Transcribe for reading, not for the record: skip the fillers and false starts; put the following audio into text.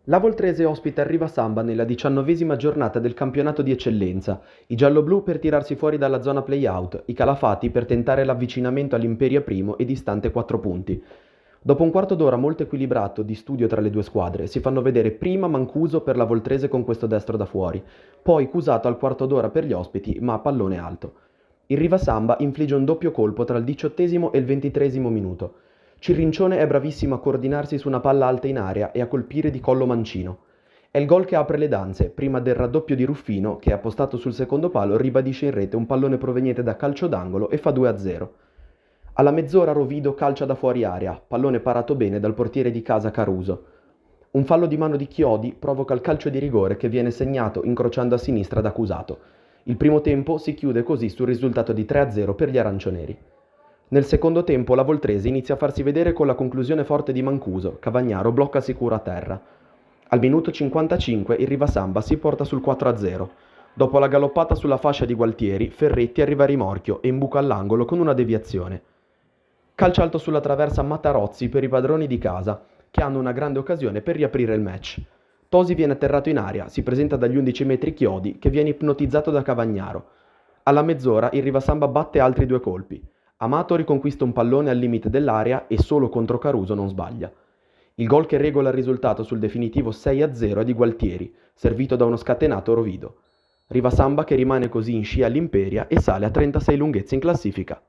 La Voltrese ospita il Rivasamba nella 19ª giornata del campionato di eccellenza, i gialloblu per tirarsi fuori dalla zona play-out, i calafati per tentare l'avvicinamento all'Imperia primo e distante 4 punti. Dopo un quarto d'ora molto equilibrato di studio tra le due squadre, si fanno vedere prima Mancuso per la Voltrese con questo destro da fuori, poi Cusato al quarto d'ora per gli ospiti, ma a pallone alto. Il Rivasamba infligge un doppio colpo tra il 18° e il 23° minuto. Cirrincione è bravissimo a coordinarsi su una palla alta in aria e a colpire di collo mancino. È il gol che apre le danze, prima del raddoppio di Ruffino, che appostato sul secondo palo ribadisce in rete un pallone proveniente da calcio d'angolo e fa 2-0. Alla mezz'ora Rovido calcia da fuori area, pallone parato bene dal portiere di casa Caruso. Un fallo di mano di Chiodi provoca il calcio di rigore che viene segnato incrociando a sinistra da Cusato. Il primo tempo si chiude così sul risultato di 3-0 per gli arancioneri. Nel secondo tempo la Voltrese inizia a farsi vedere con la conclusione forte di Mancuso, Cavagnaro blocca sicuro a terra. Al minuto 55 il Rivasamba si porta sul 4-0. Dopo la galoppata sulla fascia di Gualtieri, Ferretti arriva a rimorchio e imbuca all'angolo con una deviazione. Calcio alto sulla traversa Matarozzi per i padroni di casa, che hanno una grande occasione per riaprire il match. Tosi viene atterrato in aria, si presenta dagli 11 metri Chiodi, che viene ipnotizzato da Cavagnaro. Alla mezz'ora il Rivasamba batte altri due colpi. Amato riconquista un pallone al limite dell'area e solo contro Caruso non sbaglia. Il gol che regola il risultato sul definitivo 6-0 è di Gualtieri, servito da uno scatenato Rovido. Rivasamba che rimane così in scia all'Imperia e sale a 36 lunghezze in classifica.